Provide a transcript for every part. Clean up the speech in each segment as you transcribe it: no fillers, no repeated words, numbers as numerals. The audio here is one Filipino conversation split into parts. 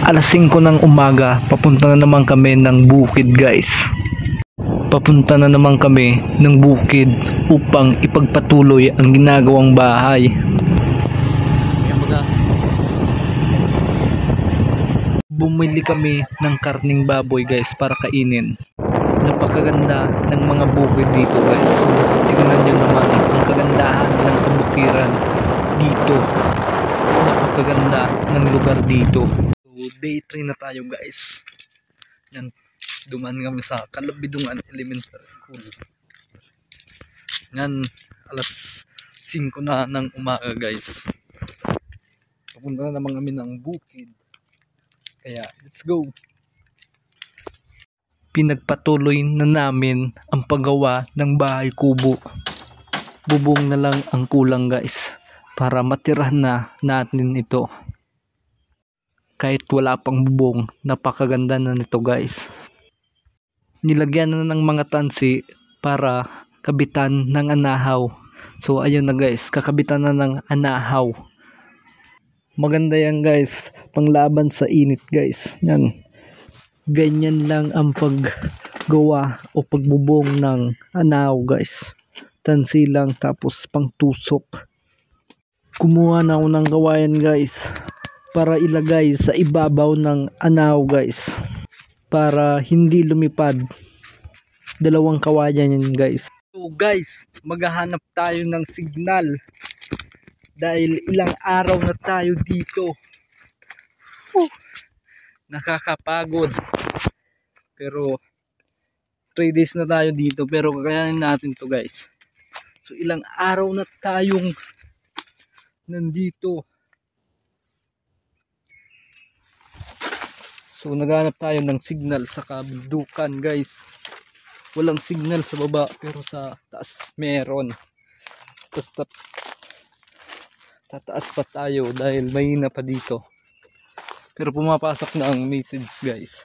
Alas 5 ng umaga, papunta na naman kami ng bukid guys. Papunta na naman kami ng bukid upang ipagpatuloy ang ginagawang bahay. Bumili kami ng karning baboy guys para kainin. Napakaganda ng mga bukid dito guys. Tingnan nyo naman ang kagandahan ng kabukiran dito. Napakaganda ng lugar dito. So, day 3 na tayo guys. Yan, dumaan kami sa Kalabidungan Elementary School. Yan, alas 5 na ng umaga guys. Papunta na naman kami ng bukid. Kaya let's go. Pinagpatuloy na namin ang paggawa ng bahay kubo. Bubong na lang ang kulang guys para matirahan na natin ito. Kahit wala pang bubong, napakaganda na nito guys. Nilagyan na ng mga tansi para kabitan ng anahaw. So ayun na guys, kakabitan na ng anahaw. Maganda yan guys, panglaban sa init guys. Yan. Ganyan lang ang paggawa o pagbubong ng anahaw guys. Tansi lang tapos pangtusok. Kumuha na ako ng gawayan guys para ilagay sa ibabaw ng anahaw guys, para hindi lumipad. Dalawang kawayan yan guys. So guys, maghahanap tayo ng signal dahil ilang araw na tayo dito. Nakakapagod, pero 3 days na tayo dito, pero kakayanin natin to guys. So ilang araw na tayong nandito. So naghanap tayo ng signal sa kabundukan guys. Walang signal sa baba pero sa taas meron. Basta tataas pa tayo dahil mahina pa dito. Pero pumapasok na ang message guys.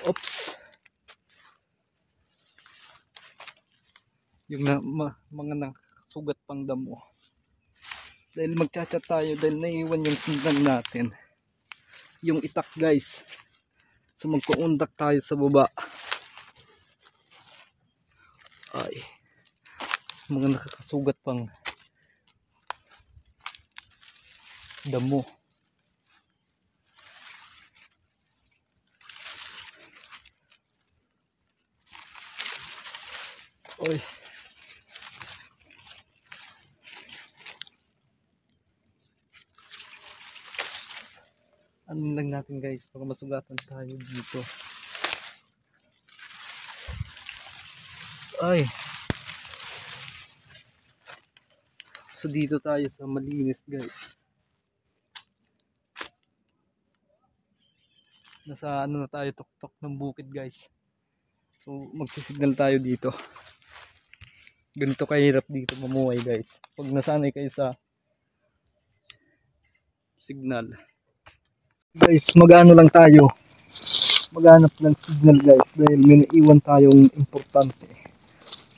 Oops. Yung mga nakasugat pang damo. Dahil magchat-chat tayo dahil naiiwan yung signal natin. Yung itak guys. So magkuundak tayo sa baba. Ay. Mga nakakasugat pang damo. Oy. Ano lang natin guys, baka masugatan tayo dito. Ay. So dito tayo sa malinis guys. Nasa ano na tayo, tuktok ng bukid guys. So magsisignal tayo dito. Ganito kahirap dito mamuhay guys. Pag nasanay kayo sa signal. Guys, mag-ano lang tayo. Maghanap ng signal guys dahil may naiwan tayong importante.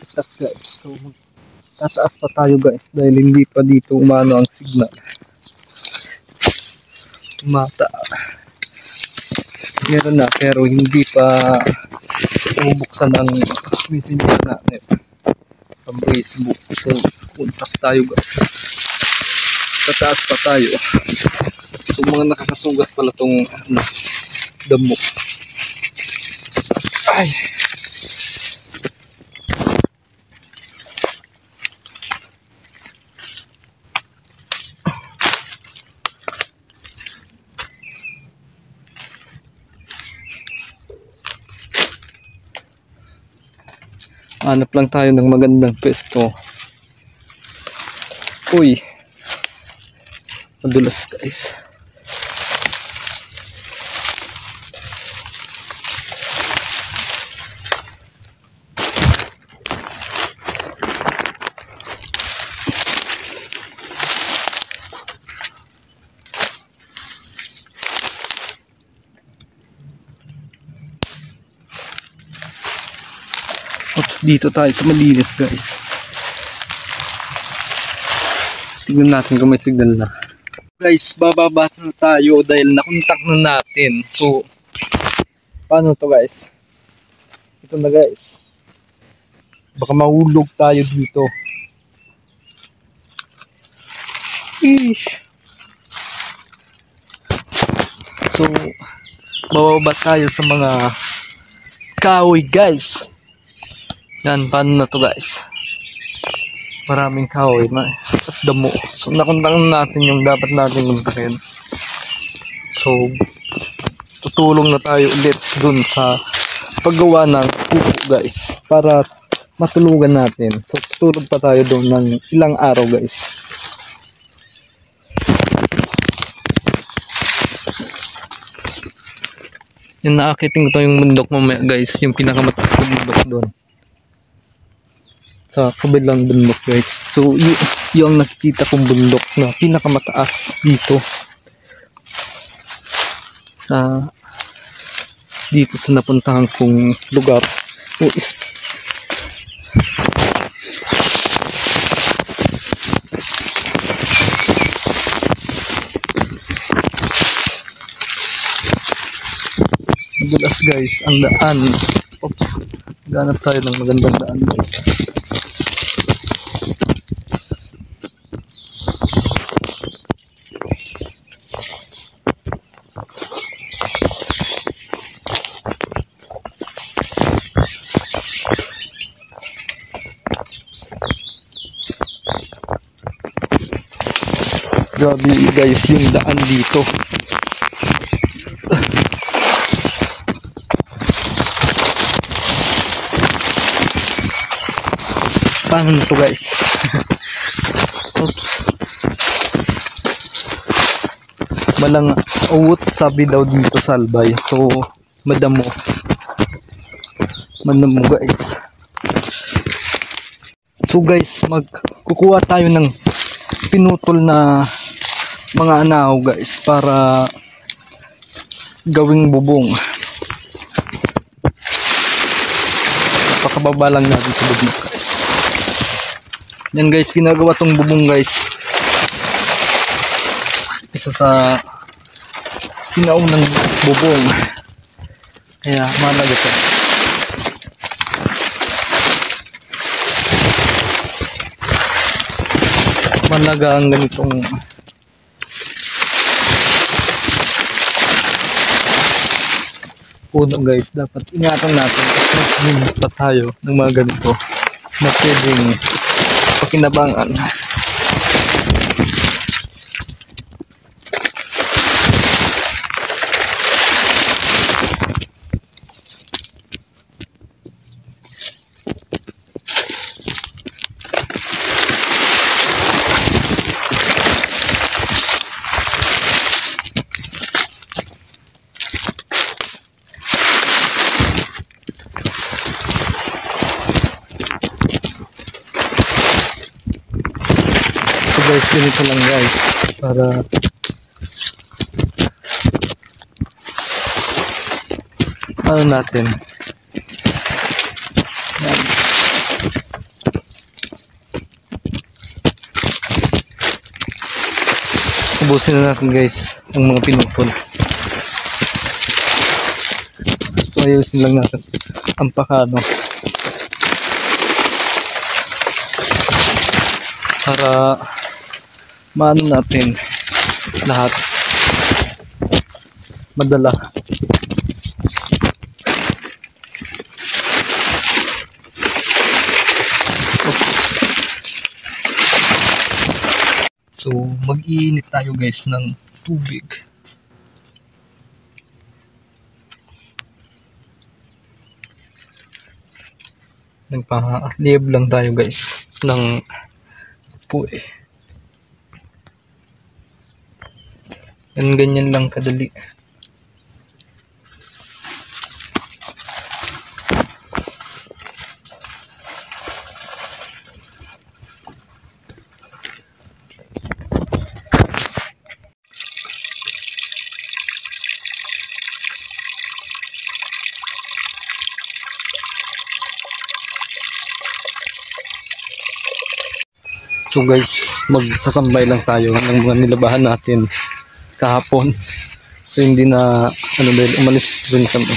Itas guys. So tataas pa tayo guys dahil hindi pa dito umano ang signal. Mata. Meron na pero hindi pa bubuksan ang messenger natin. Ang Facebook. So contact tayo guys. Tataas pa tayo. So mga nakakasugat pala tong damo. Ay. Hanap lang tayo ng magandang pwesto. Uy. Madulas guys. Oops, dito tayo sa malinis guys. Tignan natin kung may signal na. Guys, bababa na tayo dahil nakontak na natin. So, paano to guys? Ito na guys. Baka mahulog tayo dito. Ish. So, bababa tayo sa mga kahoy guys. Yan, paano na to guys? Maraming kahoy at damo. So, nakontak natin yung dapat natin kontakin. So, tutulong na tayo ulit dun sa paggawa ng kuko guys. Para matulugan natin. So, tutulog pa tayo dun ng ilang araw guys. Yung naakiting ko yung bundok mamaya guys. Yung pinakamataas na bundok dun. Sa kabilang bundok guys. So, yung nakikita kong bundok na pinakamataas dito. Dito sa napuntahan kong lugar. Madulas guys ang daan. Oops, ganap tayo ng magandang daan guys. Grabe guys yung daan dito. Paano na to guys? Oops. Malang uwot sabi daw dito sa Albay. So madamo guys. So guys, magkukuha tayo ng pinutol na mga anaw guys para gawing bubong. Pakababa lang natin sa bubong guys. Yan guys, ginagawa tong bubong guys. Isa sa sinaunang bubong. Kaya mahalaga to. Mahalaga ang ganitong puno guys. Dapat ingatan natin kasi pa tayo ng mga ganito na pwedeng pakinabangan. Guys, ganito lang guys para ano natin yan. Ubusin na natin guys ang mga pinupon. So ayusin lang natin ang pakano para maano natin lahat madala. Oops. So mag-iinit tayo guys ng tubig. Nagpa-liab lang tayo guys ng puwi. Yan, ganyan lang kadali. So guys, magsasambay lang tayo ng mga nilabahan natin kahapon. So hindi na dahil umalis rin kami.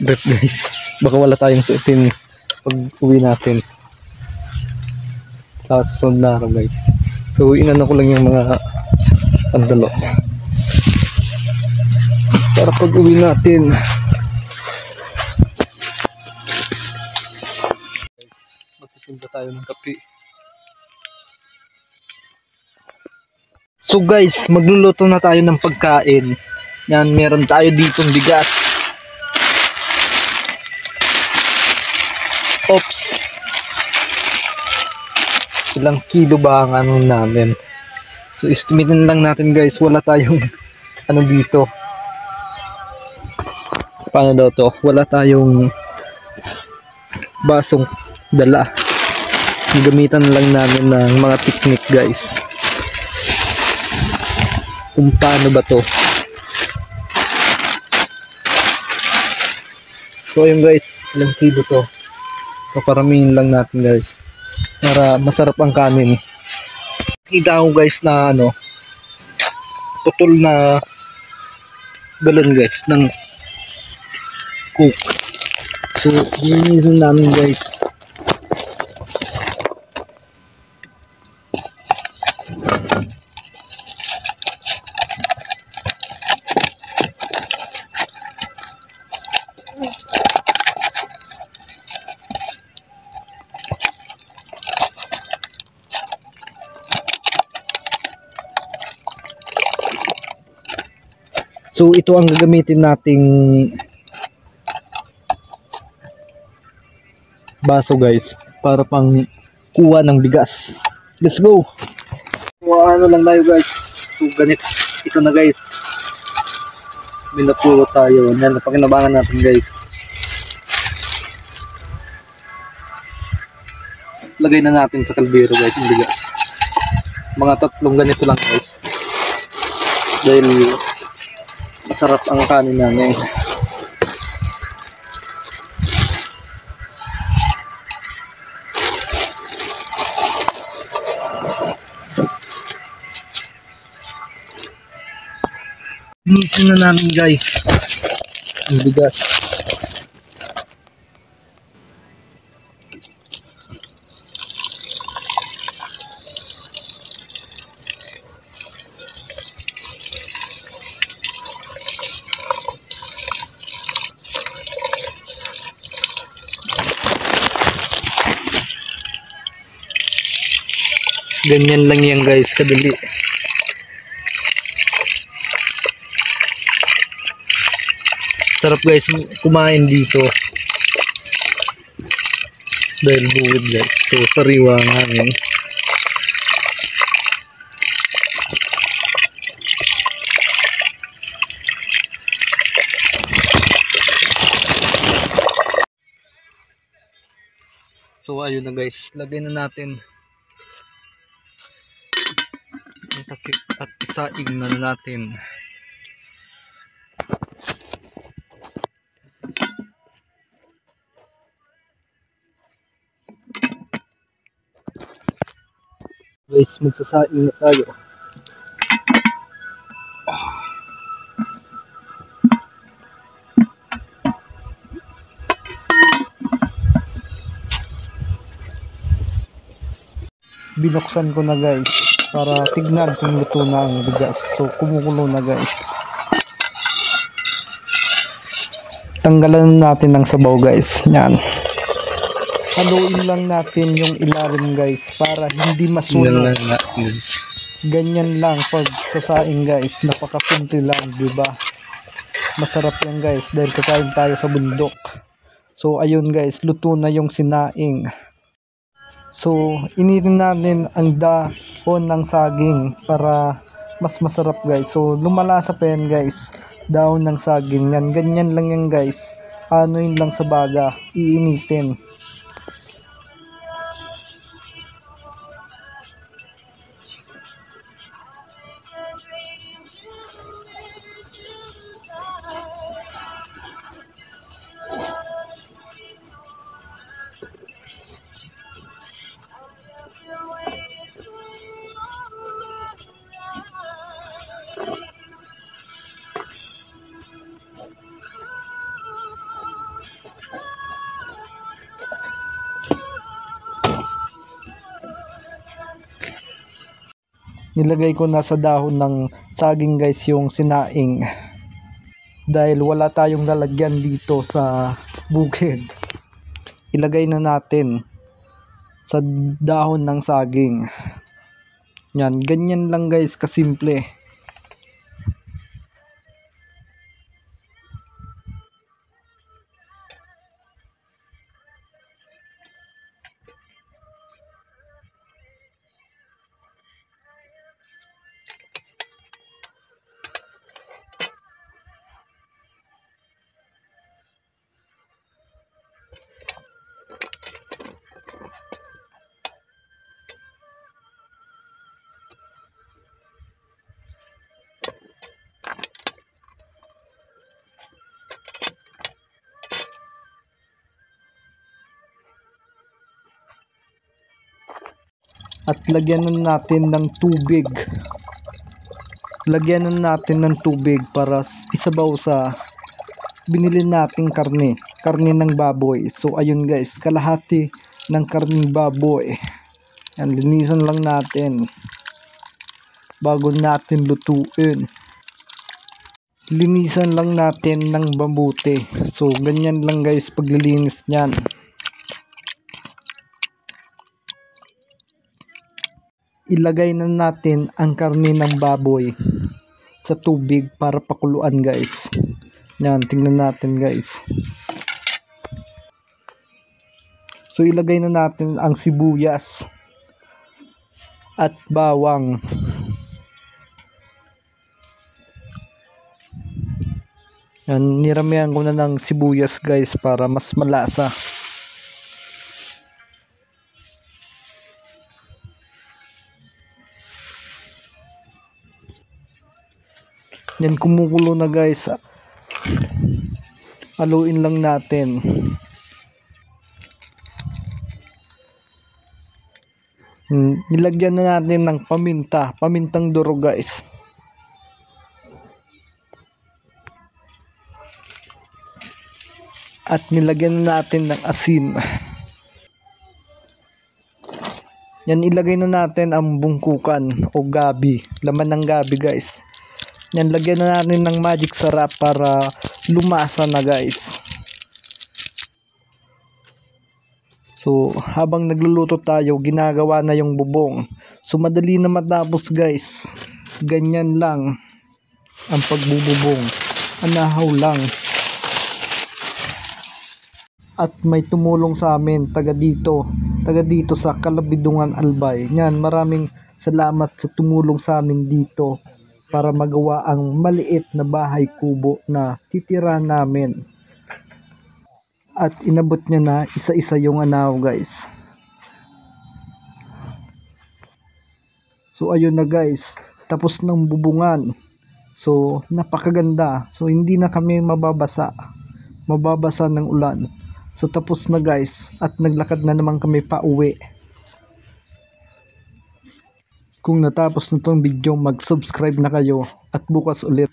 Brief guys, baka wala tayong suotin pag uwi natin sa susunod na araw guys. So inano ko lang yung mga pandalo para pag uwi natin. Guys, magtitinda tayo ng kape. So guys, magluluto na tayo ng pagkain. Yan, meron tayo ditong bigas. Oops. Ilang kilo ba ang ano natin? So estimatein lang natin guys, wala tayong dito. Paano daw to? Wala tayong basong dala. Gamitan lang namin ng mga technique guys. Kung paano ba to? So ayun guys, ilang kilo to? Paparamihin lang natin guys para masarap ang kanin. Kita ko guys na putol na galon guys ng coke. So linisin namin guys. So ito ang gagamitin nating baso guys para pang kuha ng bigas. Let's go. Ano lang tayo guys. So ganito ito na guys. Binapuro tayo. Yan, napakinabangan natin guys. Lagay na natin sa kalbero guys yung bigas. Mga 3 ganito lang guys. Dahil masarap ang kanin namin. Linisin na namin guys ang bigas. Ganyan lang yan guys, kadali. Sarap guys kumain dito. Dahil buwid guys. So sariwa ang hangin. So ayun na guys, lagay na natin ang takip at isaing na natin. Guys, magsasaing na tayo. Binuksan ko na guys para tignan kung luto na ang bigas. So kumukulo na guys. Tanggalan natin ng sabaw guys. Yan. Haluin lang natin yung ilalim guys para hindi masunog. Ganyan lang pag sasaing guys. Napakasimple lang, diba? Masarap yan guys dahil kakain tayo sa bundok. So ayun guys, luto na yung sinaing. So initin natin ang dahon ng saging para mas masarap guys. So lumalasa pa yan guys, dahon ng saging yan, ganyan lang yan guys. Ano yun lang sa baga, iinitin. Nilagay ko na sa dahon ng saging guys yung sinaing. Dahil wala tayong lalagyan dito sa bukid. Ilagay na natin sa dahon ng saging. Yan, ganyan lang guys kasimple. At lagyan na natin ng tubig. Lagyan na natin ng tubig para isabaw sa binili nating karne ng baboy. So ayun guys, kalahati ng karning baboy. Yan, linisan lang natin bago natin lutuin. Linisan lang natin ng mabuti. So ganyan lang guys paglilinis niyan. Ilagay na natin ang karne ng baboy sa tubig para pakuluan guys. Yan, tingnan natin guys. So ilagay na natin ang sibuyas at bawang. Yan, niramihan ko na ng sibuyas guys para mas malasa. Yan, kumukulo na guys. Haluin lang natin. Nilagyan na natin ng pamintang durog guys. At nilagyan na natin ng asin. Yan, ilagay na natin ang bungkukan o gabi, laman ng gabi guys. Yan, lagyan na natin ng magic sarap para lumasa na guys. So habang nagluluto tayo, ginagawa na yung bubong. So madali na matapos guys. Ganyan lang ang pagbububong. Anahaw lang. At may tumulong sa amin taga dito sa Kalabidungan Albay. Yan, maraming salamat sa tumulong sa amin dito para magawa ang maliit na bahay kubo na titira namin. At inabot niya na isa-isa yung anaw guys. So ayun na guys, tapos ng bubungan. So napakaganda. So hindi na kami mababasa ng ulan. So tapos na guys, at naglakad na naman kami pa uwi. Kung natapos na tong video, mag-subscribe na kayo at bukas ulit.